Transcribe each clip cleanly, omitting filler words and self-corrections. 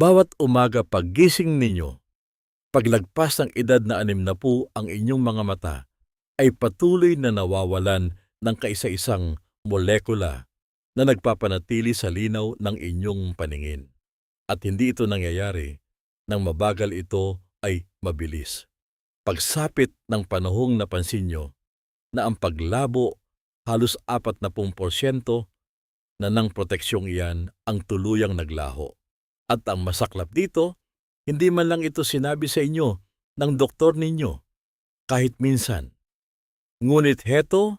Bawat umaga paggising ninyo, paglagpas ng edad na 60 ang inyong mga mata ay patuloy na nawawalan ng kaisa-isang molekula na nagpapanatili sa linaw ng inyong paningin. At hindi ito nangyayari nang mabagal, ito ay mabilis. Pagsapit ng panahong napansin nyo na ang paglabo halos 40% na ng proteksyong iyan ang tuluyang naglaho. At ang masaklap dito, hindi man lang ito sinabi sa inyo ng doktor ninyo kahit minsan. Ngunit heto,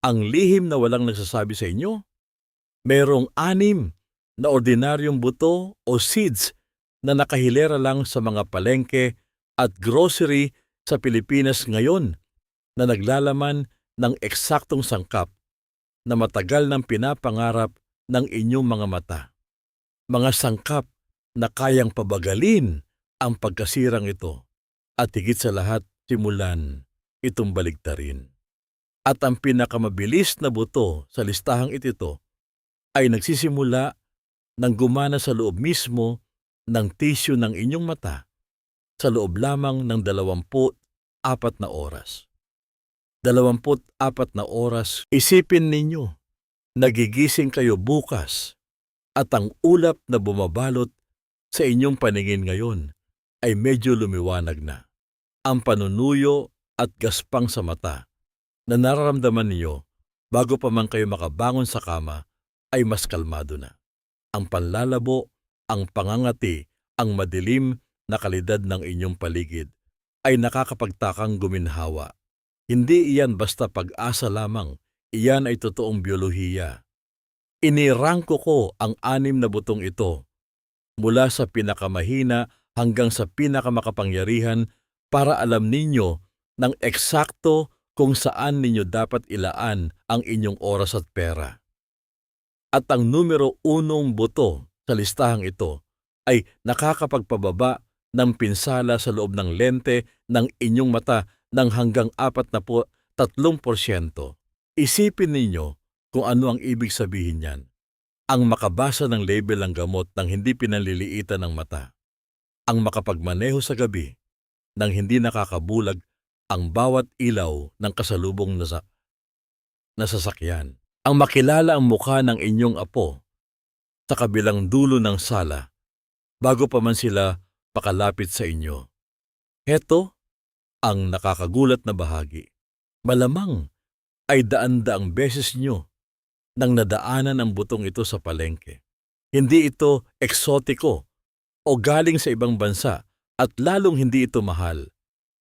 ang lihim na walang nagsasabi sa inyo, merong 6 na ordinaryong buto o seeds na nakahilera lang sa mga palengke at grocery sa Pilipinas ngayon na naglalaman ng eksaktong sangkap na matagal nang pinapangarap ng inyong mga mata. Mga sangkap na kayang pabagalin ang pagkasirang ito at higit sa lahat simulan itong baligtarin. At ang pinakamabilis na buto sa listahang ito ay nagsisimula nang gumana sa loob mismo ng tissue ng inyong mata sa loob lamang ng 24 na oras. 24 na oras, isipin ninyo, nagigising kayo bukas at ang ulap na bumabalot sa inyong paningin ngayon ay medyo lumiwanag na. Ang panunuyo at gaspang sa mata na nararamdaman niyo bago pa man kayo makabangon sa kama ay mas kalmado na. Ang panlalabo, ang pangangati, ang madilim na kalidad ng inyong paligid ay nakakapagtakang guminhawa. Hindi iyan basta pag-asa lamang, iyan ay totoong biyolohiya. Inirangko ko ang 6 na butong ito mula sa pinakamahina hanggang sa pinakamakapangyarihan para alam ninyo ng eksakto kung saan ninyo dapat ilaan ang inyong oras at pera. At ang numero 1 buto sa listahang ito ay nakakapagpababa ng pinsala sa loob ng lente ng inyong mata ng hanggang 43%. Isipin ninyo kung ano ang ibig sabihin niyan. Ang makabasa ng label ng gamot nang hindi pinaliliitan ng mata. Ang makapagmaneho sa gabi nang hindi nakakabulag ang bawat ilaw ng kasalubong na sasakyan. Ang makilala ang mukha ng inyong apo sa kabilang dulo ng sala bago pa man sila pakalapit sa inyo. Heto ang nakakagulat na bahagi. Malamang ay daan-daang beses nyo nang nadaanan ang butong ito sa palengke. Hindi ito eksotiko o galing sa ibang bansa at lalong hindi ito mahal.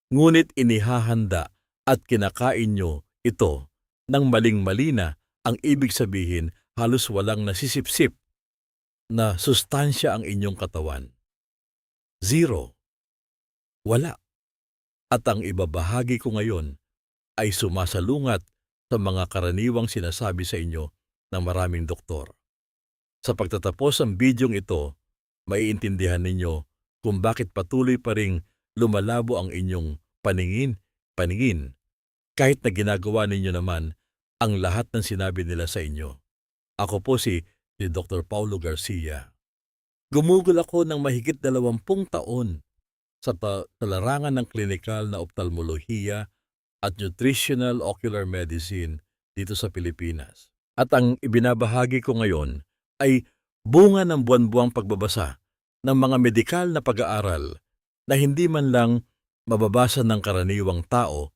Ngunit inihahanda at kinakain nyo ito ng maling-mali na ang ibig sabihin halos walang nasisipsip na sustansya ang inyong katawan. 0. Wala. At ang ibabahagi ko ngayon ay sumasalungat sa mga karaniwang sinasabi sa inyo ng maraming doktor. Sa pagtatapos ng bidyong ito, maiintindihan ninyo kung bakit patuloy pa ring lumalabo ang inyong paningin kahit na ginagawa ninyo naman ang lahat ng sinabi nila sa inyo. Ako po si Dr. Paulo Garcia. Gumugol ako ng mahigit 20 taon sa larangan ng klinikal na ophthalmolohiya at nutritional ocular medicine dito sa Pilipinas. At ang ibinabahagi ko ngayon ay bunga ng buwan-buwang pagbabasa ng mga medikal na pag-aaral na hindi man lang mababasa ng karaniwang tao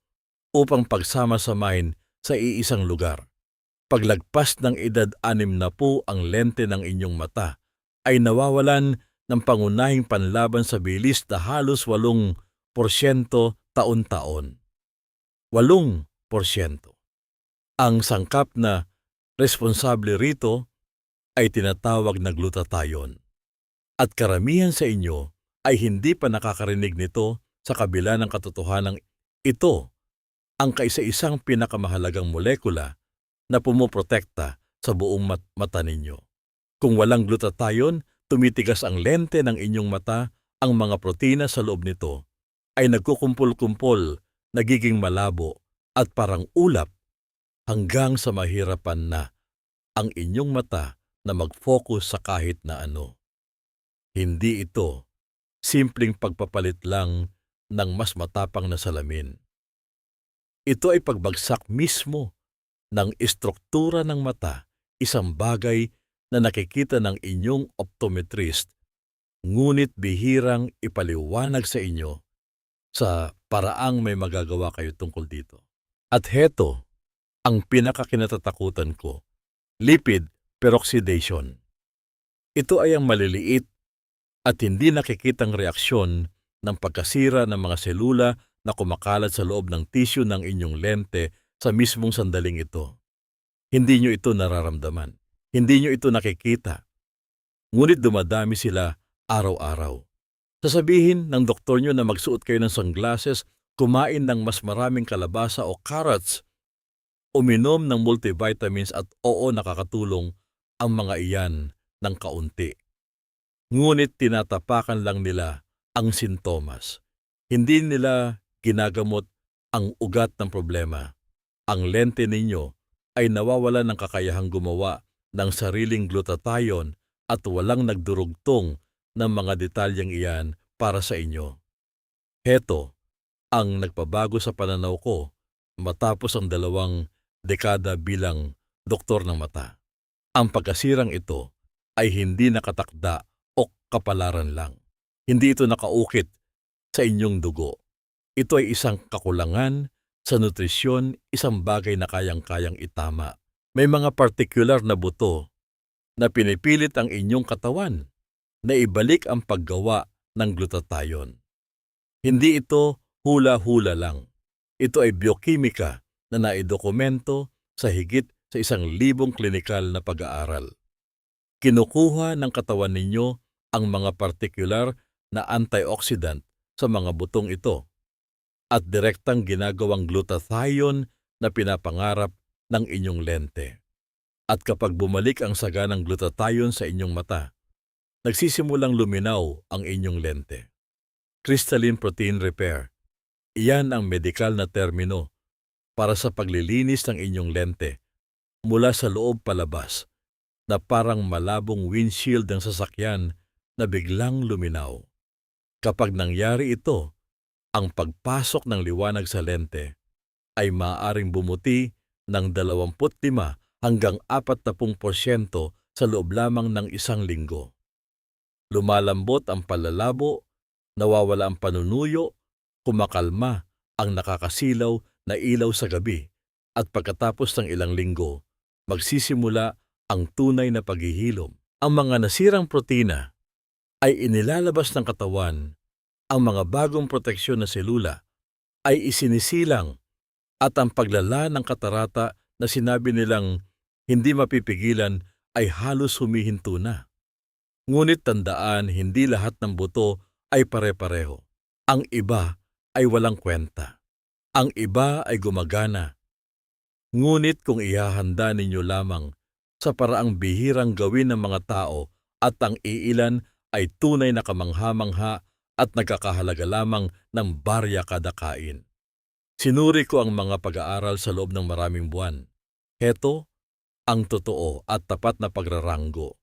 upang pagsama-samahin sa iisang lugar. Paglagpas ng edad 60 ang lente ng inyong mata ay nawawalan ng pangunahing panlaban sa bilis na halos 8% taon-taon. 8%. Ang sangkap na responsable rito ay tinatawag na glutathione. At karamihan sa inyo ay hindi pa nakakarinig nito sa kabila ng katotohanang ito ang kaisa-isang pinakamahalagang molekula na pumoprotekta sa buong mata ninyo. Kung walang glutathione, tumitigas ang lente ng inyong mata, ang mga protina sa loob nito ay nagkukumpul-kumpol, nagiging malabo at parang ulap hanggang sa mahirapan na ang inyong mata na mag-focus sa kahit na ano. Hindi ito simpleng pagpapalit lang ng mas matapang na salamin. Ito ay pagbagsak mismo ng istruktura ng mata, isang bagay na nakikita ng inyong optometrist, ngunit bihirang ipaliwanag sa inyo sa paraang may magagawa kayo tungkol dito. At heto ang pinakakinatatakutan ko, lipid peroxidation. Ito ay ang maliliit at hindi nakikitang reaksyon ng pagkasira ng mga selula na kumakalat sa loob ng tissue ng inyong lente sa mismong sandaling ito. Hindi nyo ito nararamdaman. Hindi nyo ito nakikita. Ngunit dumadami sila araw-araw. Sasabihin ng doktor nyo na magsuot kayo ng sunglasses, kumain ng mas maraming kalabasa o carrots, uminom ng multivitamins at oo, nakakatulong ang mga iyan ng kaunti. Ngunit tinatapakan lang nila ang sintomas. Hindi nila ginagamot ang ugat ng problema. Ang lente ninyo ay nawawalan ng kakayahang gumawa ng sariling glutathione at walang nagdurugtong ng mga detalyeng iyan para sa inyo. Heto ang nagpabago sa pananaw ko matapos ang 2 dekada bilang doktor ng mata. Ang pagkasirang ito ay hindi nakatakda o kapalaran lang. Hindi ito nakaukit sa inyong dugo. Ito ay isang kakulangan sa nutrisyon, isang bagay na kayang-kayang itama. May mga partikular na buto na pinipilit ang inyong katawan na ibalik ang paggawa ng glutathione. Hindi ito hula-hula lang. Ito ay biokimika na naidokumento sa higit sa 1,000 klinikal na pag-aaral. Kinukuha ng katawan ninyo ang mga partikular na antioxidant sa mga butong ito at direktang ginagawang glutathione na pinapangarap ng inyong lente. At kapag bumalik ang saganang glutathione sa inyong mata, nagsisimulang luminaw ang inyong lente. Crystalline protein repair. Iyan ang medikal na termino para sa paglilinis ng inyong lente mula sa loob palabas na parang malabong windshield ng sasakyan na biglang luminaw. Kapag nangyari ito, ang pagpasok ng liwanag sa lente ay maaaring bumuti ng 25 hanggang 40% sa loob lamang ng 1 linggo. Lumalambot ang palalabo, nawawala ang panunuyo, kumakalma ang nakakasilaw na ilaw sa gabi, at pagkatapos ng ilang linggo, magsisimula ang tunay na paghihilom. Ang mga nasirang protina ay inilalabas ng katawan, ang mga bagong proteksyon na selula ay isinisilang, at ang paglala ng katarata na sinabi nilang hindi mapipigilan ay halos humihinto na. Ngunit tandaan, hindi lahat ng buto ay pare-pareho. Ang iba ay walang kwenta. Ang iba ay gumagana. Ngunit kung ihahanda ninyo lamang sa paraang bihirang gawin ng mga tao at ang iilan ay tunay na kamangha-mangha at nagkakahalaga lamang ng barya kada kain. Sinuri ko ang mga pag-aaral sa loob ng maraming buwan. Heto ang totoo at tapat na pagraranggo.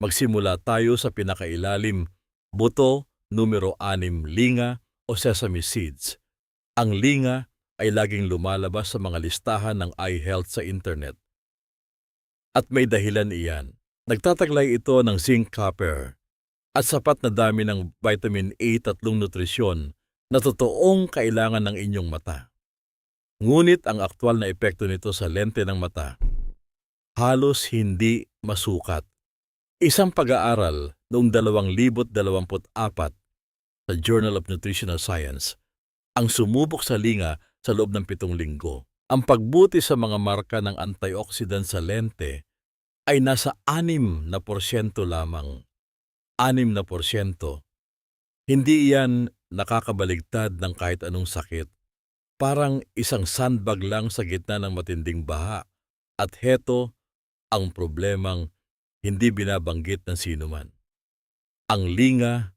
Magsimula tayo sa pinakailalim, buto numero 6, linga o sesame seeds. Ang linga ay laging lumalabas sa mga listahan ng eye health sa internet. At may dahilan iyan. Nagtataglay ito ng zinc, copper, at sapat na dami ng vitamin A3 nutrisyon na totoong kailangan ng inyong mata. Ngunit ang aktwal na epekto nito sa lente ng mata, halos hindi masukat. Isang pag-aaral noong 2024 sa Journal of Nutritional Science ang sumubok sa linga sa loob ng 7 linggo. Ang pagbuti sa mga marka ng antioxidant sa lente ay nasa 6% lamang. 6%. Hindi iyan nakakabaligtad ng kahit anong sakit. Parang isang sandbag lang sa gitna ng matinding baha. At heto ang problemang hindi binabanggit ng sinuman. Ang linga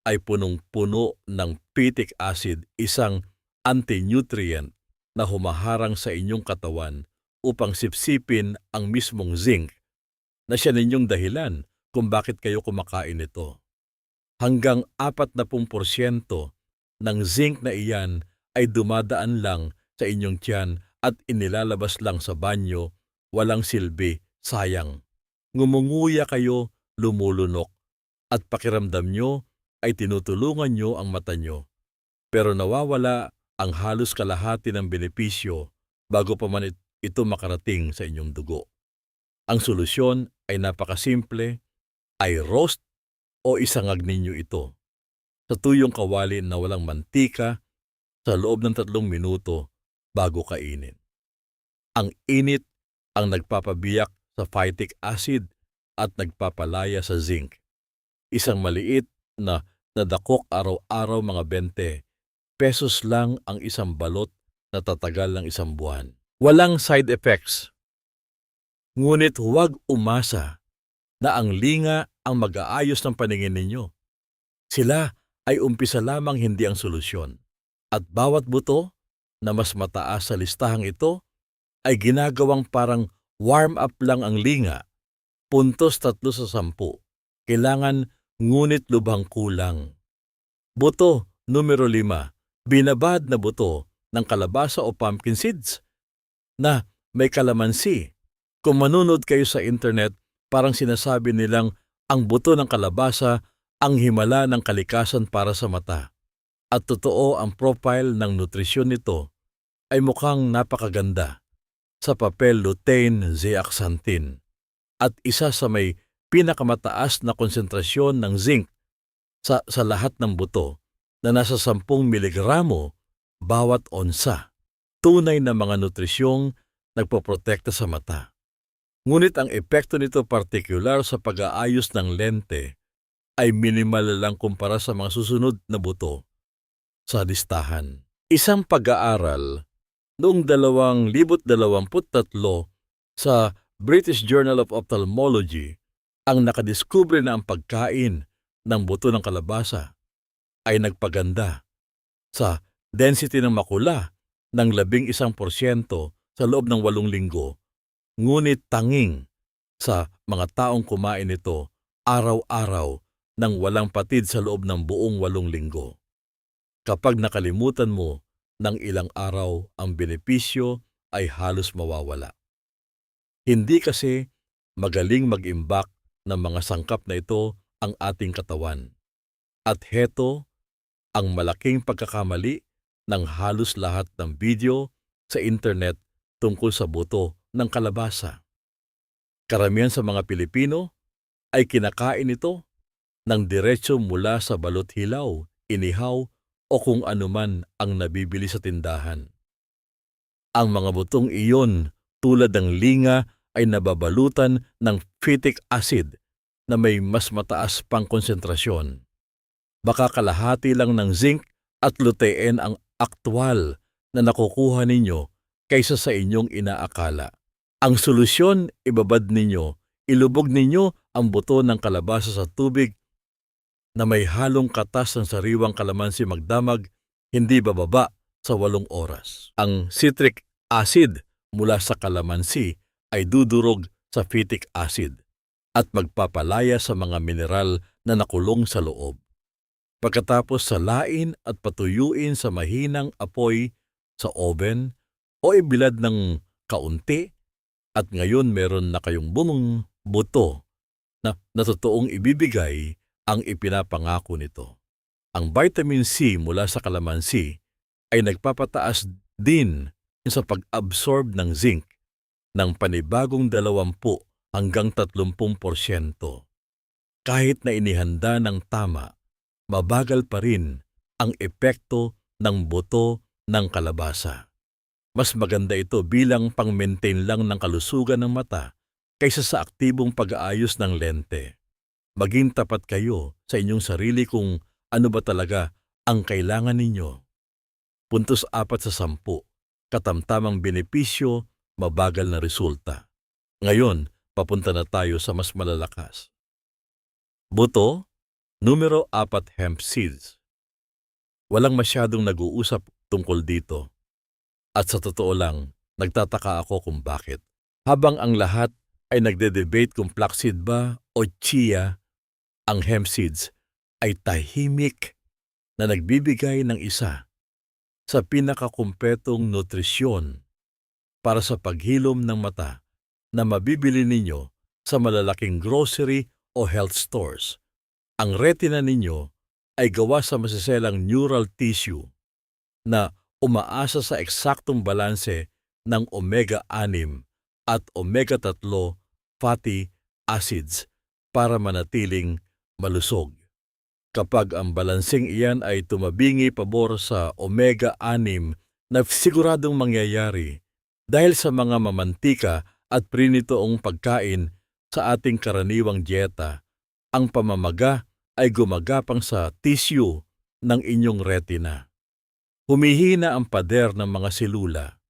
ay punong-puno ng phytic acid, isang anti-nutrient na humaharang sa inyong katawan upang sipsipin ang mismong zinc na siya ninyong dahilan kung bakit kayo kumakain nito. hanggang 40% ng zinc na iyan ay dumadaan lang sa inyong tiyan at inilalabas lang sa banyo, walang silbi, sayang. Ngumunguya kayo, lumulunok, at pakiramdam nyo ay tinutulungan nyo ang mata nyo. Pero nawawala ang halos kalahati ng benepisyo bago pa man ito makarating sa inyong dugo. Ang solusyon ay napakasimple, ay roast o isangag ninyo ito sa tuyong kawali na walang mantika sa loob ng 3 minuto bago kainin. Ang init ang nagpapabiyak sa phytic acid at nagpapalaya sa zinc. Isang maliit na nadakok araw-araw mga 20 pesos lang ang isang balot na tatagal ng 1 buwan. Walang side effects. Ngunit huwag umasa na ang linga ang mag-aayos ng paningin ninyo. Sila ay umpisa lamang, hindi ang solusyon. At bawat buto na mas mataas sa listahang ito ay ginagawang parang warm-up lang ang linga. Puntos 3 sa 10. Kailangan ngunit lubhang kulang. Buto numero 5. Binabad na buto ng kalabasa o pumpkin seeds na may kalamansi. Kung manunod kayo sa internet, parang sinasabi nilang ang buto ng kalabasa ang himala ng kalikasan para sa mata. At totoo, ang profile ng nutrisyon nito ay mukhang napakaganda. Sa papel, lutein, zeaxanthin, at isa sa may pinakamataas na konsentrasyon ng zinc sa lahat ng buto na nasa 10 miligramo bawat onsa. Tunay na mga nutrisyong nagpoprotekta sa mata. Ngunit ang epekto nito, partikular sa pag-aayos ng lente, ay minimal lang kumpara sa mga susunod na buto sa listahan. Isang pag-aaral noong 2023 sa British Journal of Ophthalmology ang nakadiskubre na ang pagkain ng buto ng kalabasa ay nagpaganda sa density ng makula ng 11% sa loob ng 8 linggo. Ngunit tanging sa mga taong kumain nito araw-araw nang walang patid sa loob ng buong 8 linggo. Kapag nakalimutan mo ng ilang araw, ang benepisyo ay halos mawawala. Hindi kasi magaling mag-imbak ng mga sangkap na ito ang ating katawan. At heto ang malaking pagkakamali ng halos lahat ng video sa internet tungkol sa buto ng kalabasa. Karamihan sa mga Pilipino ay kinakain ito ng diretso mula sa balot hilaw, inihaw o kung anuman ang nabibili sa tindahan. Ang mga butong iyon tulad ng linga ay nababalutan ng phytic acid na may mas mataas pang konsentrasyon. Baka kalahati lang ng zinc at lutein ang aktwal na nakukuha ninyo kaysa sa inyong inaakala. Ang solusyon, ibabad ninyo, ilubog ninyo ang buto ng kalabasa sa tubig na may halong katas ng sariwang kalamansi magdamag, hindi bababa sa 8 oras. Ang citric acid mula sa kalamansi ay dudurog sa phytic acid at magpapalaya sa mga mineral na nakulong sa loob. Pagkatapos salain at patuyuin sa mahinang apoy sa oven o ibilad ng kaunti, at ngayon meron na kayong bumong buto na totoong ibibigay ang ipinapangako nito. Ang vitamin C mula sa kalamansi ay nagpapataas din sa pag-absorb ng zinc ng panibagong 20 hanggang 30%. Kahit na inihanda ng tama, mabagal pa rin ang epekto ng buto ng kalabasa. Mas maganda ito bilang pang-maintain lang ng kalusugan ng mata kaysa sa aktibong pag-aayos ng lente. Maging tapat kayo sa inyong sarili kung ano ba talaga ang kailangan ninyo. Puntos 4 sa 10. Katamtamang benepisyo, mabagal na resulta. Ngayon, papunta na tayo sa mas malalakas. Buto, numero 4, hemp seeds. Walang masyadong nag-uusap tungkol dito. At sa totoo lang, nagtataka ako kung bakit. Habang ang lahat ay nagde-debate kung flaxseed ba o chia ang hemp seeds, ay tahimik na nagbibigay ng isa sa pinakakumpletong nutrisyon para sa paghilom ng mata na mabibili ninyo sa malalaking grocery o health stores. Ang retina ninyo ay gawa sa masiselang neural tissue na umaasa sa eksaktong balanse ng omega-6 at omega-3 fatty acids para manatiling malusog. Kapag ang balansing iyan ay tumabingi pabor sa omega-6 na siguradong mangyayari dahil sa mga mamantika at prinitoong pagkain sa ating karaniwang dieta, ang pamamaga ay gumagapang sa tissue ng inyong retina. Humihina ang pader ng mga selula.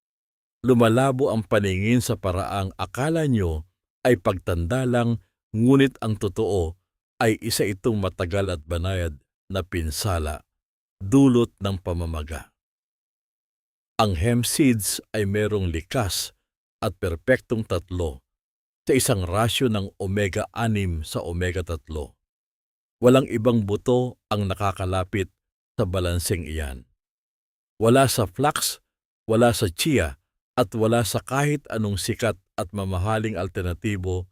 Lumalabo ang paningin sa paraang akala nyo ay pagtanda lang, ngunit ang totoo ay isa itong matagal at banayad na pinsala dulot ng pamamaga. Ang hemp seeds ay merong likas at perpektong tatlo sa isang rasyo ng omega-6 sa omega-3. Walang ibang buto ang nakakalapit sa balanseng iyan. Wala sa flax, wala sa chia, at wala sa kahit anong sikat at mamahaling alternatibo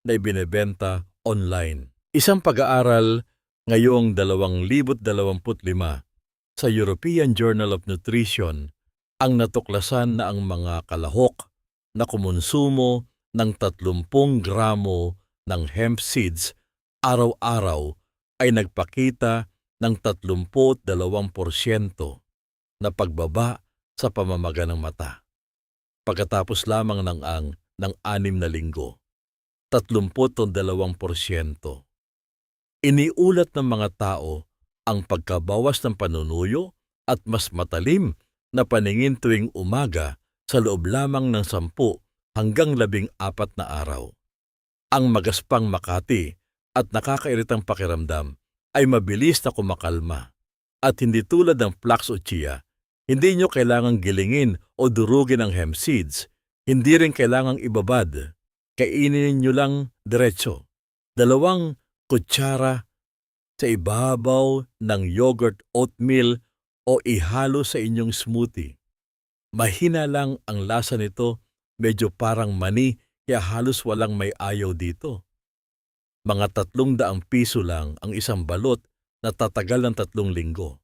na ibinebenta online. Isang pag-aaral ngayong 2025 sa European Journal of Nutrition ang natuklasan na ang mga kalahok na kumonsumo ng 30 gramo ng hemp seeds araw-araw ay nagpakita ng 32% na pagbaba sa pamamaga ng mata. Pagkatapos lamang ng 6 na linggo, 32%. Iniulat ng mga tao ang pagkabawas ng panunuyo at mas matalim na paningin tuwing umaga sa loob lamang ng 10 hanggang 14 na araw. Ang magaspang makati at nakakairitang pakiramdam ay mabilis na kumakalma at hindi tulad ng flax o chia. Hindi nyo kailangang gilingin o durugin ang hemp seeds. Hindi rin kailangang ibabad. Kainin nyo lang diretso. 2 kutsara sa ibabaw ng yogurt oatmeal o ihalo sa inyong smoothie. Mahina lang ang lasa nito, medyo parang mani, kaya halos walang may ayaw dito. Mga 300 piso lang ang isang balot na tatagal ng 3 linggo.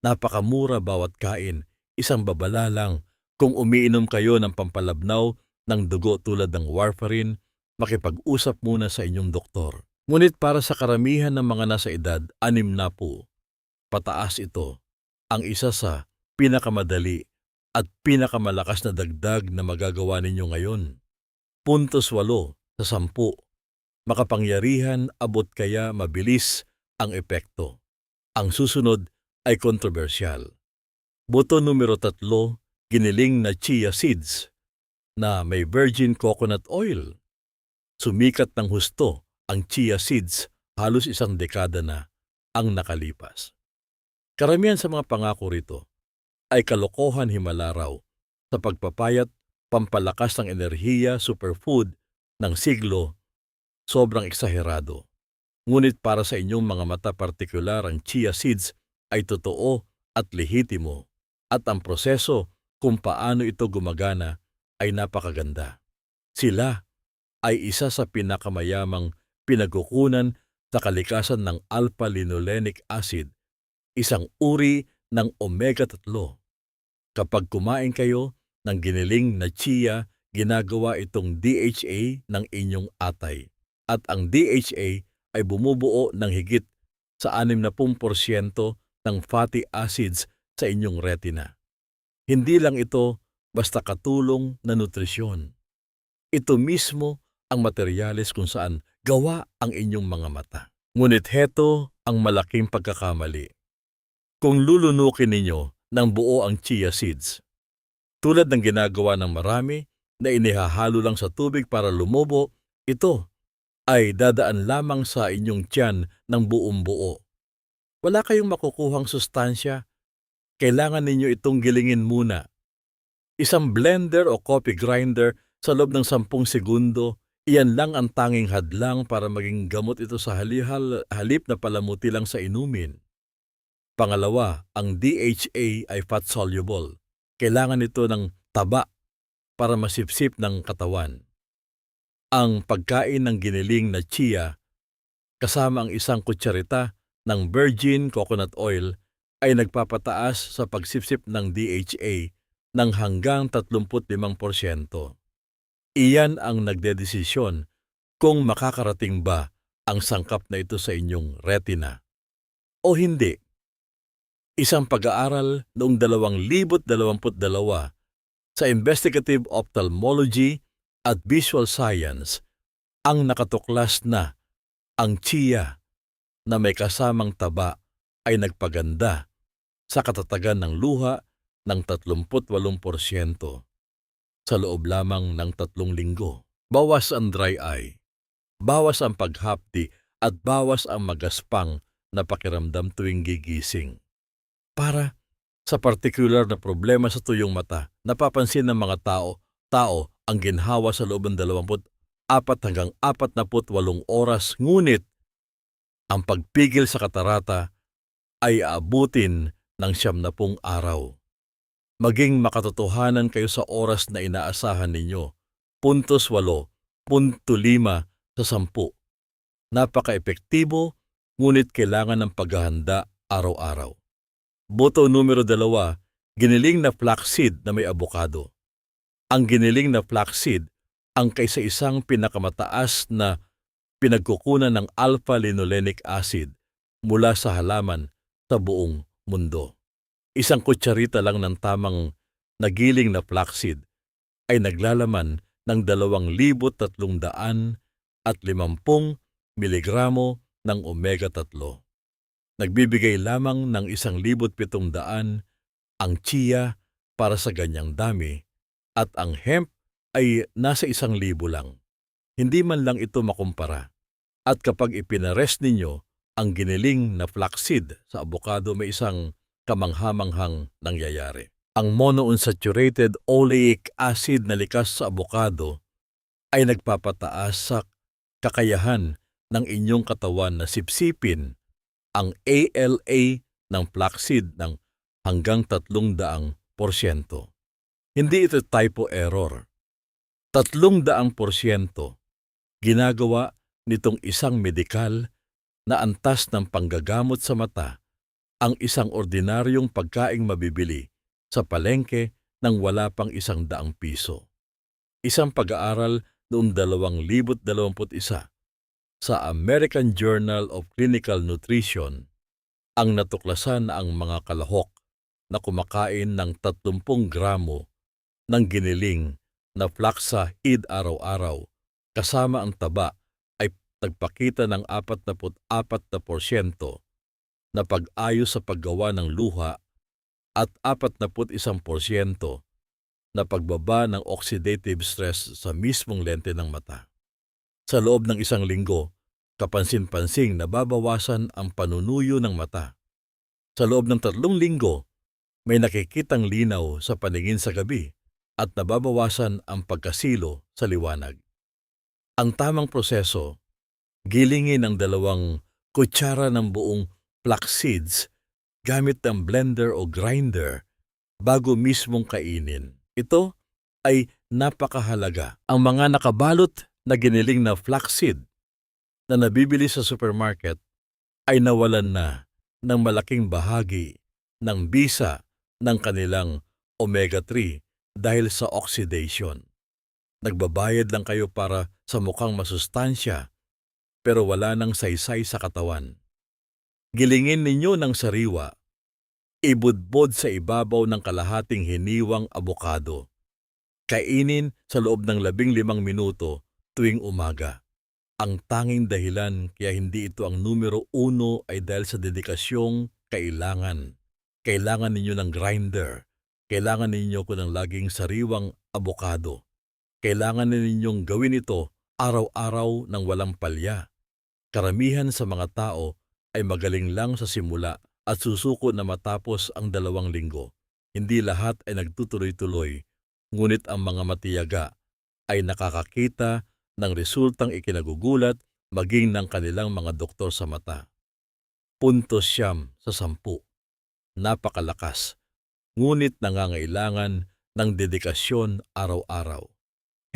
Napakamura bawat kain, isang babala lang. Kung umiinom kayo ng pampalabnaw ng dugo tulad ng warfarin, makipag-usap muna sa inyong doktor. Ngunit para sa karamihan ng mga nasa edad 60 pataas ito, ang isa sa pinakamadali at pinakamalakas na dagdag na magagawa ninyo ngayon. 8 sa 10. Makapangyarihan, abot kaya mabilis ang epekto. Ang susunod ay kontrobersyal. Buto numero 3, giniling na chia seeds na may virgin coconut oil. Sumikat ng husto ang chia seeds, halos 1 dekada na ang nakalipas. Karamihan sa mga pangako rito ay kalokohan himala raw sa pagpapayat, pampalakas ng enerhiya, superfood ng siglo, sobrang eksaherado. Ngunit para sa inyong mga mata partikular, ang chia seeds ay totoo at lehitimo, at ang proseso kung paano ito gumagana ay napakaganda. Sila ay isa sa pinakamayamang pinagkukunan sa kalikasan ng alpha-linolenic acid, isang uri ng omega-3. Kapag kumain kayo ng giniling na chia, ginagawa itong DHA ng inyong atay. At ang DHA ay bumubuo ng higit sa 60% ng fatty acids sa inyong retina. Hindi lang ito basta katulong na nutrisyon. Ito mismo ang materyales kung saan gawa ang inyong mga mata. Ngunit heto ang malaking pagkakamali. Kung lulunukin ninyo ng buo ang chia seeds, tulad ng ginagawa ng marami na inihahalo lang sa tubig para lumobo, ito ay dadaan lamang sa inyong tiyan ng buong buo. Wala kayong makukuhang sustansya. Kailangan ninyo itong gilingin muna. Isang blender o coffee grinder sa loob ng 10 segundo, Iyan lang ang tanging hadlang para maging gamot ito sa halip na palamuti lang sa inumin. Pangalawa, ang DHA ay fat-soluble. Kailangan ito ng taba para masipsip ng katawan. Ang pagkain ng giniling na chia kasama ang isang kutsarita ng virgin coconut oil ay nagpapataas sa pagsipsip ng DHA ng hanggang 35%. Iyan ang nagdedesisyon kung makakarating ba ang sangkap na ito sa inyong retina o hindi. Isang pag-aaral noong 2022 sa Investigative Ophthalmology at Visual Science ang nakatuklas na ang chia na may kasamang taba ay nagpaganda sa katatagan ng luha ng 38% sa loob lamang ng 3 linggo. Bawas ang dry eye, bawas ang paghapdi at bawas ang magaspang na pakiramdam tuwing gigising. Para sa partikular na problema sa tuyong mata, napapansin ng mga tao ang ginhawa sa loob ng 24 hanggang 48 oras, ngunit ang pagpigil sa katarata ay aabutin ng 70 araw. Maging makatotohanan kayo sa oras na inaasahan ninyo, 8.5 sa 10. Napaka-epektibo, ngunit kailangan ng paghahanda araw-araw. Boto numero 2, giniling na flaxseed na may abokado. Ang giniling na flaxseed ang kaisa-isang pinakamataas na pinagkukunan ng alpha-linolenic acid mula sa halaman sa buong mundo. Isang kutsarita lang ng tamang nagiling na flaxseed ay naglalaman ng 2,350 miligramo ng omega-3. Nagbibigay lamang ng 1,700 ang chia para sa ganyang dami at ang hemp ay nasa 1,000 lang. Hindi man lang ito makumpara. At kapag ipinares ninyo ang giniling na flaxseed sa abokado, may isang kamanghamanghang nangyayari. Ang monounsaturated oleic acid na likas sa abokado ay nagpapataas sa kakayahan ng inyong katawan na sipsipin ang ALA ng flaxseed ng hanggang 300%. Hindi ito typo error. 300% ginagawa nitong isang medikal na antas ng panggagamot sa mata ang isang ordinaryong pagkaing mabibili sa palengke ng wala pang 100 piso. Isang pag-aaral noong 2021 sa American Journal of Clinical Nutrition ang natuklasan na ang mga kalahok na kumakain ng 30 gramo ng giniling na flaxseed araw-araw kasama ang taba ay nagpakita ng 44% na pag-ayos sa paggawa ng luha at 41% na pagbaba ng oxidative stress sa mismong lente ng mata. Sa loob ng 1 linggo, kapansin-pansing nababawasan ang panunuyo ng mata. Sa loob ng 3 linggo, may nakikitang linaw sa paningin sa gabi at nababawasan ang pagkasilo sa liwanag. Ang tamang proseso, gilingin ang 2 kutsara ng buong flax seeds gamit ng blender o grinder bago mismong kainin. Ito ay napakahalaga. Ang mga nakabalot na giniling na flaxseed na nabibili sa supermarket ay nawalan na ng malaking bahagi ng bisa ng kanilang omega-3 dahil sa oxidation. Nagbabayad lang kayo para sa mukhang masustansya pero wala nang saysay sa katawan. Gilingin ninyo ng sariwa, ibudbod sa ibabaw ng kalahating hiniwang abokado. Kainin sa loob ng 15 minuto tuwing umaga. Ang tanging dahilan kaya hindi ito ang numero 1 ay dahil sa dedikasyong kailangan. Kailangan ninyo ng grinder. Kailangan ninyo ko ng laging sariwang abokado. Kailangan ninyong gawin ito araw-araw ng walang palya. Karamihan sa mga tao ay magaling lang sa simula at susuko na matapos ang 2 linggo. Hindi lahat ay nagtutuloy-tuloy, ngunit ang mga matiyaga ay nakakakita ng resultang ikinagugulat maging ng kanilang mga doktor sa mata. 0.9 sa 10. Napakalakas, ngunit nangangailangan ng dedikasyon araw-araw.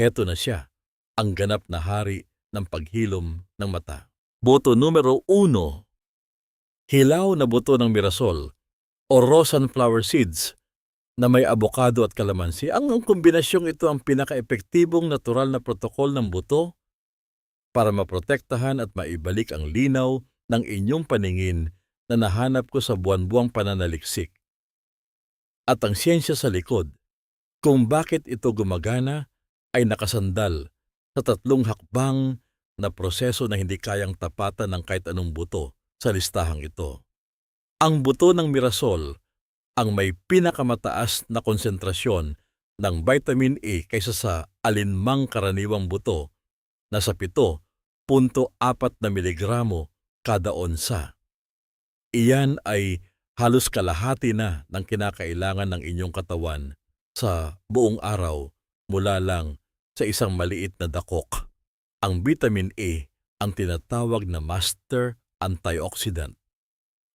Heto na siya, ang ganap na hari ng paghilom ng mata. Boto numero 1. Hilaw na buto ng mirasol o raw sunflower seeds na may abokado at kalamansi. Ang kombinasyong ito ang pinaka-epektibong natural na protokol ng buto para maprotektahan at maibalik ang linaw ng inyong paningin na nahanap ko sa buwan-buwang pananaliksik. At ang siyensya sa likod, kung bakit ito gumagana, ay nakasandal sa 3 hakbang na proseso na hindi kayang tapatan ng kahit anong buto sa listahang ito. Ang buto ng mirasol ang may pinakamataas na konsentrasyon ng vitamin A kaysa sa alinmang karaniwang buto na sa 7.4 na miligramo kada onsa. Iyan ay halos kalahati na ng kinakailangan ng inyong katawan sa buong araw mula lang sa isang maliit na dakok. Ang vitamin A ang tinatawag na master antioxidant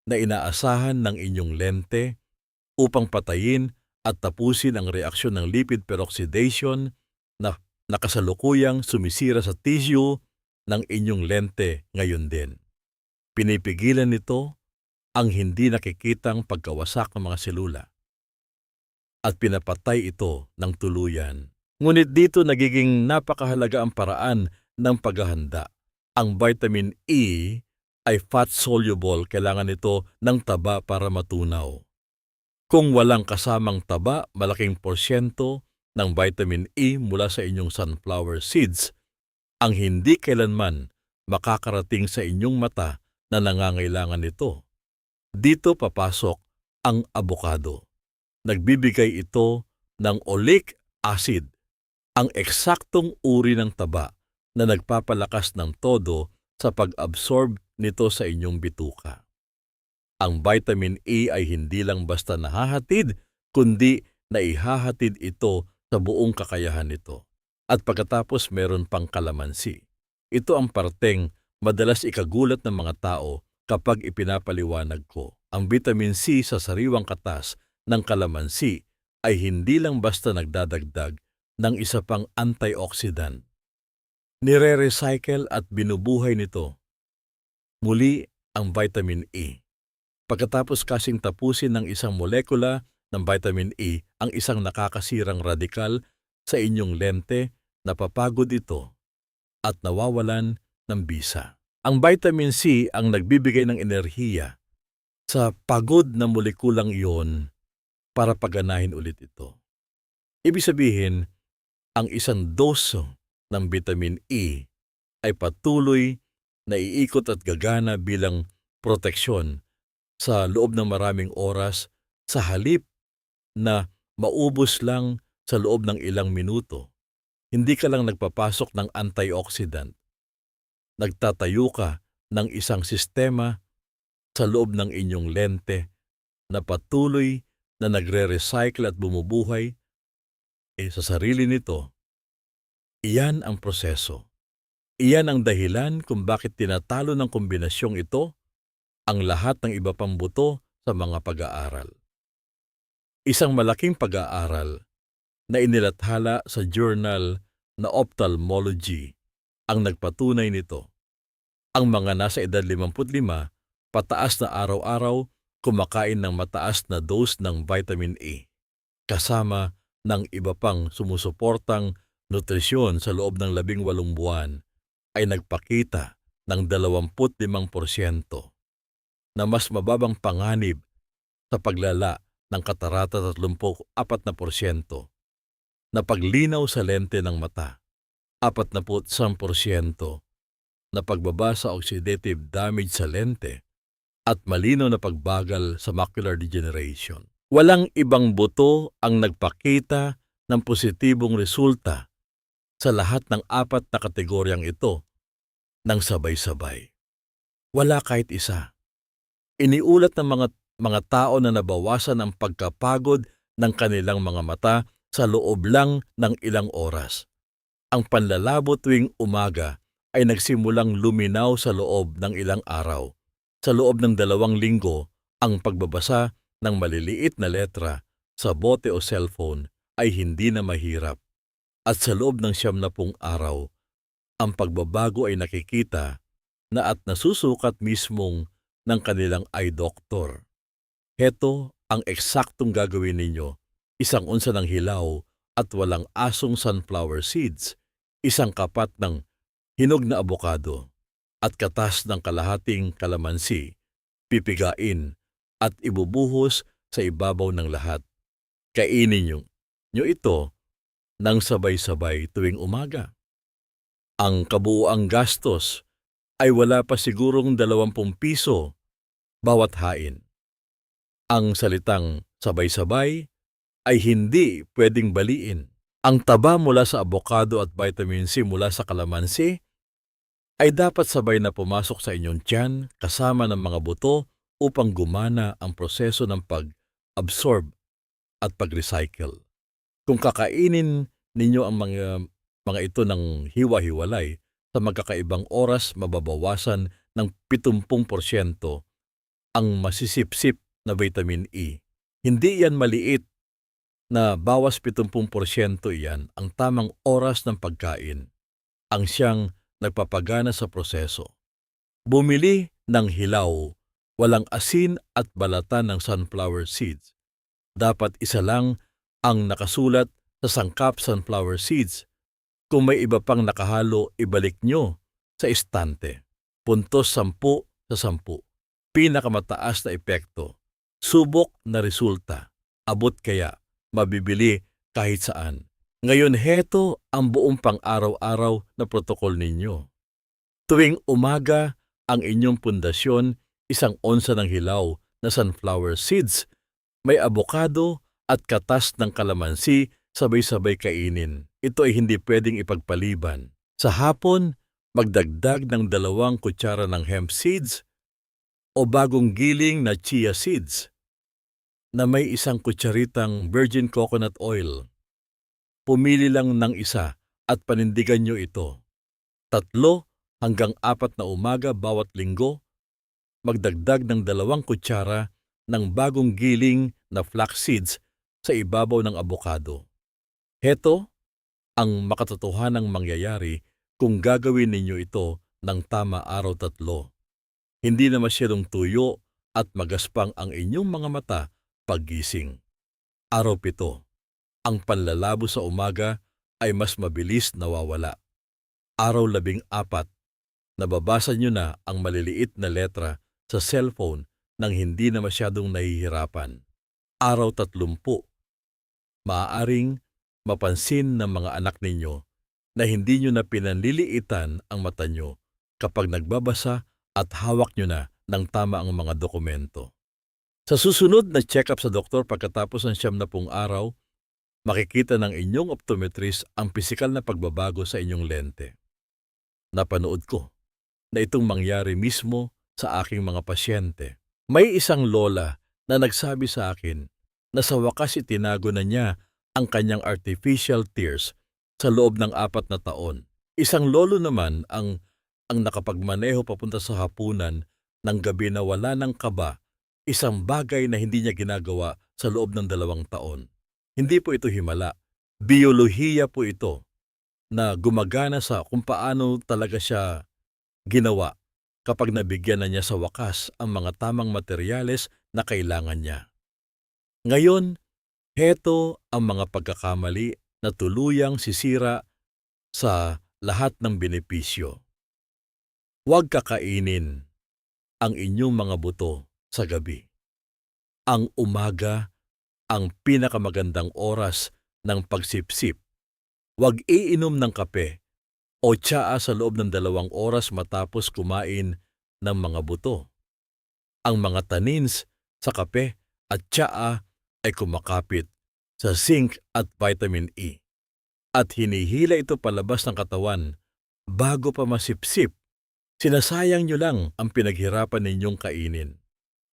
na inaasahan ng inyong lente upang patayin at tapusin ang reaksyon ng lipid peroxidation na nakasalukuyang sumisira sa tissue ng inyong lente ngayon din. Pinipigilan nito ang hindi nakikitang pagkawasak ng mga selula at pinapatay ito ng tuluyan. Ngunit dito nagiging napakahalaga ang paraan ng paghahanda. Ang vitamin E ay fat-soluble, kailangan ito ng taba para matunaw. Kung walang kasamang taba, malaking porsyento ng vitamin E mula sa inyong sunflower seeds ang hindi kailanman makakarating sa inyong mata na nangangailangan nito. Dito papasok ang abokado. Nagbibigay ito ng oleic acid, ang eksaktong uri ng taba na nagpapalakas ng todo sa pag-absorb nito sa inyong bituka. Ang vitamin A ay hindi lang basta nahahatid, kundi naihahatid ito sa buong kakayahan nito. At pagkatapos meron pang kalamansi. Ito ang parteng madalas ikagulat ng mga tao kapag ipinapaliwanag ko. Ang vitamin C sa sariwang katas ng kalamansi ay hindi lang basta nagdadagdag ng isa pang antioxidant. Nire-recycle at binubuhay nito muli ang vitamin E. Pagkatapos kasing tapusin ng isang molekula ng vitamin E ang isang nakakasirang radikal sa inyong lente, napapagod ito at nawawalan ng bisa. Ang vitamin C ang nagbibigay ng enerhiya sa pagod na molekulang iyon para paganahin ulit ito. Ibig sabihin, ang isang doso ng vitamin E ay patuloy na iikot at gagana bilang proteksyon sa loob ng maraming oras sa halip na maubos lang sa loob ng ilang minuto. Hindi ka lang nagpapasok ng antioxidant. Nagtatayo ka ng isang sistema sa loob ng inyong lente na patuloy na nagre-recycle at bumubuhay sa sarili nito. Iyan ang proseso. Iyan ang dahilan kung bakit tinatalo ng kombinasyong ito ang lahat ng iba pang buto sa mga pag-aaral. Isang malaking pag-aaral na inilathala sa journal na Ophthalmology ang nagpatunay nito. Ang mga nasa edad 55 pataas na araw-araw kumakain ng mataas na dose ng vitamin A, kasama ng iba pang sumusuportang nutrisyon sa loob ng 18 buwan ay nagpakita ng 25% na mas mababang panganib sa paglala ng katarata 34%, na paglinaw sa lente ng mata 41%, na pagbaba sa oxidative damage sa lente at malinaw na pagbagal sa macular degeneration. Walang ibang buto ang nagpakita ng positibong resulta sa lahat ng 4 na kategoryang ito ng sabay-sabay. Wala kahit isa. Iniulat ng mga tao na nabawasan ang pagkapagod ng kanilang mga mata sa loob lang ng ilang oras. Ang panlalabo tuwing umaga ay nagsimulang luminaw sa loob ng ilang araw. Sa loob ng 2 linggo, ang pagbabasa ng maliliit na letra sa bote o cellphone ay hindi na mahirap. At sa loob ng 90 araw, ang pagbabago ay nakikita na at nasusukat mismong ng kanilang eye doctor. Heto ang eksaktong gagawin ninyo: 1 unsa ng hilaw at walang asong sunflower seeds, 1 kapat ng hinog na abokado, at katas ng kalahating kalamansi. Pipigain at ibubuhos sa ibabaw ng lahat. Kainin nyo ito ng sabay-sabay tuwing umaga. Ang kabuuang gastos ay wala pa sigurong 20 piso bawat hain. Ang salitang sabay-sabay ay hindi pwedeng baliin. Ang taba mula sa abokado at vitamin C mula sa kalamansi ay dapat sabay na pumasok sa inyong tiyan kasama ng mga buto upang gumana ang proseso ng pag-absorb at pag-recycle. Kung kakainin ninyo ang mga ito ng hiwa-hiwalay sa magkakaibang oras, mababawasan ng 70% ang masisipsip na vitamin E. Hindi yan maliit na bawas 70% iyan ang tamang oras ng pagkain, ang siyang nagpapagana sa proseso. Bumili ng hilaw, walang asin at balatan ng sunflower seeds. Dapat isa lang ang nakasulat sa sangkap sunflower seeds. Kung may iba pang nakahalo, ibalik nyo sa istante. Puntos 10 sa 10. Pinakamataas na epekto. Subok na resulta. Abot kaya, mabibili kahit saan. Ngayon heto ang buong pang-araw-araw na protokol ninyo. Tuwing umaga, ang inyong pundasyon, 1 onsa ng hilaw na sunflower seeds, may abokado at katas ng kalamansi, sabay-sabay kainin. Ito ay hindi pwedeng ipagpaliban. Sa hapon, magdagdag ng 2 kutsara ng hemp seeds o bagong giling na chia seeds na may 1 kutsaritang virgin coconut oil. Pumili lang ng isa at panindigan nyo ito. 3 hanggang 4 na umaga bawat linggo, magdagdag ng 2 kutsara ng bagong giling na flax seeds sa ibabaw ng abokado. Heto ang makatotohanang mangyayari kung gagawin ninyo ito ng tama araw 3. Hindi na masyadong tuyo at magaspang ang inyong mga mata paggising. Araw 7. Ang panlalabo sa umaga ay mas mabilis nawawala. Araw 14. Nababasa nyo na ang maliliit na letra sa cellphone nang hindi na masyadong nahihirapan. Araw 30. Maaaring mapansin ng mga anak ninyo na hindi nyo na pinanliliitan ang mata nyo kapag nagbabasa at hawak nyo na ng tama ang mga dokumento. Sa susunod na check-up sa doktor pagkatapos ng 90 araw, makikita ng inyong optometrist ang pisikal na pagbabago sa inyong lente. Napanood ko na itong mangyari mismo sa aking mga pasyente. May isang lola na nagsabi sa akin na sa wakas itinago na niya ang kanyang artificial tears sa loob ng 4 na taon. Isang lolo naman ang nakapagmaneho papunta sa hapunan ng gabi na wala ng kaba, isang bagay na hindi niya ginagawa sa loob ng 2 taon. Hindi po ito himala. Biyolohiya po ito na gumagana sa kung paano talaga siya ginawa kapag nabigyan na niya sa wakas ang mga tamang materyales na kailangan niya. Ngayon, heto ang mga pagkakamali na tuluyang sisira sa lahat ng benepisyo. Huwag kakainin ang inyong mga buto sa gabi. Ang umaga ang pinakamagandang oras ng pagsipsip. Huwag iinom ng kape o tsaa sa loob ng 2 oras matapos kumain ng mga buto. Ang mga tannins sa kape at tsaa ay kumakapit sa zinc at vitamin E at hinihila ito palabas ng katawan bago pa masipsip. Sinasayang nyo lang ang pinaghirapan ninyong kainin.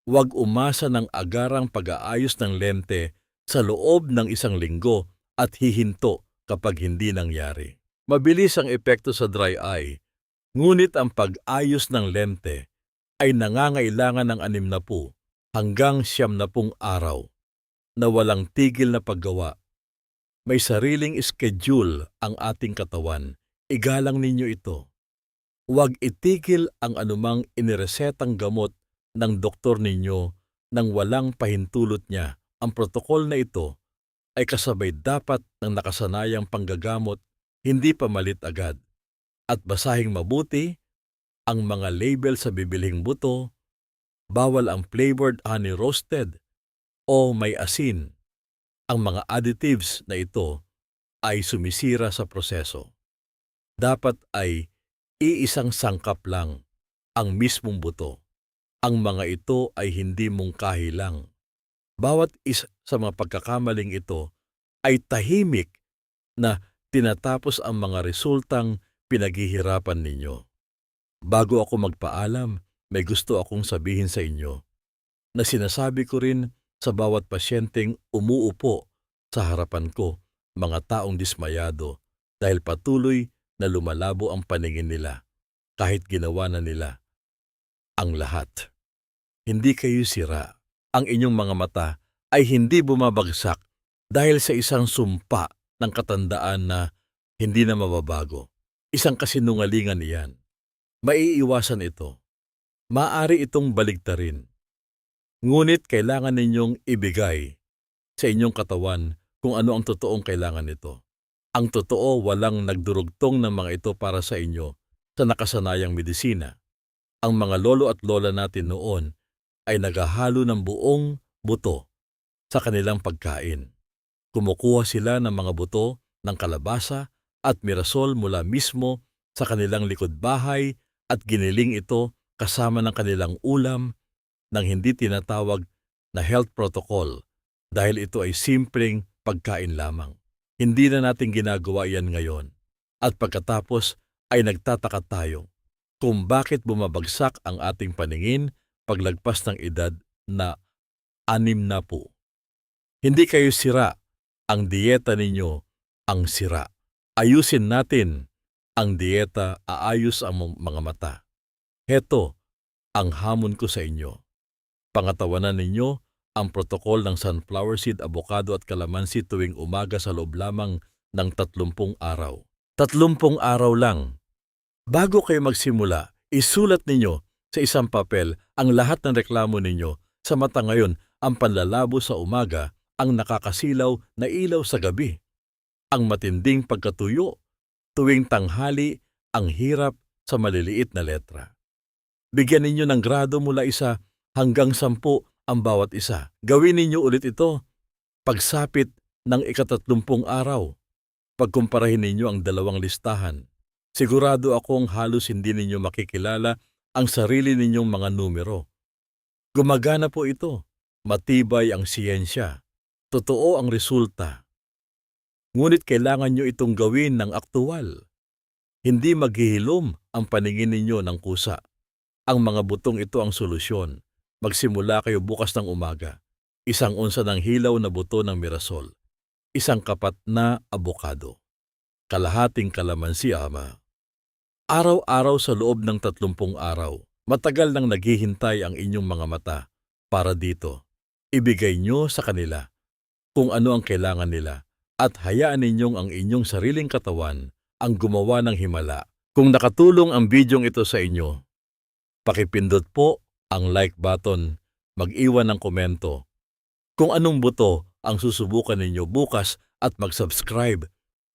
Huwag umasa ng agarang pag-aayos ng lente sa loob ng 1 linggo at hihinto kapag hindi nangyari. Mabilis ang epekto sa dry eye, ngunit ang pag-ayos ng lente ay nangangailangan ng 60 hanggang 90 araw na walang tigil na paggawa. May sariling schedule ang ating katawan. Igalang ninyo ito. Huwag itigil ang anumang iniresetang gamot ng doktor ninyo nang walang pahintulot niya. Ang protokol na ito ay kasabay dapat ng nakasanayang panggagamot, hindi pamalit agad. At basahing mabuti ang mga label sa bibilhing buto, bawal ang flavored honey roasted o may asin. Ang mga additives na ito ay sumisira sa proseso. Dapat ay iisang sangkap lang ang mismong buto. Ang mga ito ay hindi mungkahi lang. Bawat isa sa mga pagkakamaling ito ay tahimik na tinatapos ang mga resultang pinaghihirapan ninyo. Bago ako magpaalam, may gusto akong sabihin sa inyo na sinasabi ko rin sa bawat pasyenteng umuupo sa harapan ko, mga taong dismayado dahil patuloy na lumalabo ang paningin nila kahit ginawa na nila ang lahat. Hindi kayo sira. Ang inyong mga mata ay hindi bumabagsak dahil sa isang sumpa ng katandaan na hindi na mababago. Isang kasinungalingan iyan. Maiiwasan ito. Maaari itong baligtarin. Ngunit kailangan ninyong ibigay sa inyong katawan kung ano ang totoong kailangan nito. Ang totoo, walang nagdurugtong ng mga ito para sa inyo sa nakasanayang medisina. Ang mga lolo at lola natin noon ay naghahalo ng buong buto sa kanilang pagkain. Kumukuha sila ng mga buto ng kalabasa at mirasol mula mismo sa kanilang likod bahay at giniling ito kasama ng kanilang ulam ng hindi tinatawag na health protocol dahil ito ay simpleng pagkain lamang. Hindi na natin ginagawa yan ngayon. At pagkatapos ay nagtataka tayo kung bakit bumabagsak ang ating paningin paglagpas ng edad na 60. Hindi kayo sira. Ang dieta ninyo ang sira. Ayusin natin ang dieta, aayos ang mga mata. Heto ang hamon ko sa inyo. Pangatawanan ninyo ang protokol ng sunflower seed, avocado at kalamansi tuwing umaga sa loob lamang ng 30 araw. 30 araw lang. Bago kayo magsimula, isulat ninyo sa isang papel ang lahat ng reklamo ninyo. Sa mata ngayon, ang panlalabo sa umaga, ang nakakasilaw na ilaw sa gabi, ang matinding pagkatuyo, tuwing tanghali, ang hirap sa maliliit na letra. Bigyan ninyo ng grado mula 1 hanggang 10 ang bawat isa. Gawin ninyo ulit ito pagsapit ng ika-30 araw. Pagkumparahin ninyo ang dalawang listahan. Sigurado akong halos hindi ninyo makikilala ang sarili ninyong mga numero. Gumagana po ito. Matibay ang siyensya. Totoo ang resulta. Ngunit kailangan nyo itong gawin ng aktuwal. Hindi maghihilom ang paningin ninyo ng kusa. Ang mga butong ito ang solusyon. Magsimula kayo bukas ng umaga. 1 unsa ng hilaw na buto ng mirasol. 1 kapat na abokado. Kalahating kalamansi ama. Araw-araw sa loob ng 30 araw. Matagal nang naghihintay ang inyong mga mata para dito. Ibigay nyo sa kanila kung ano ang kailangan nila at hayaan ninyong ang inyong sariling katawan ang gumawa ng himala. Kung nakatulong ang bidyong ito sa inyo, pakipindot po ang like button, mag-iwan ng komento. Kung anong buto ang susubukan ninyo bukas at mag-subscribe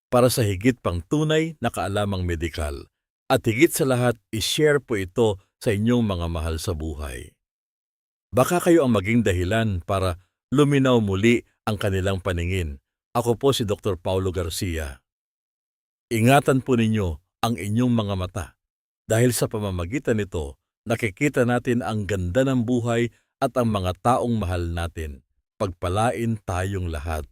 para sa higit pang tunay na kaalamang medikal. At higit sa lahat, i-share po ito sa inyong mga mahal sa buhay. Baka kayo ang maging dahilan para luminaw muli ang kanilang paningin. Ako po si Dr. Paulo Garcia. Ingatan po ninyo ang inyong mga mata dahil sa pamamagitan nito, nakikita natin ang ganda ng buhay at ang mga taong mahal natin. Pagpalain tayong lahat.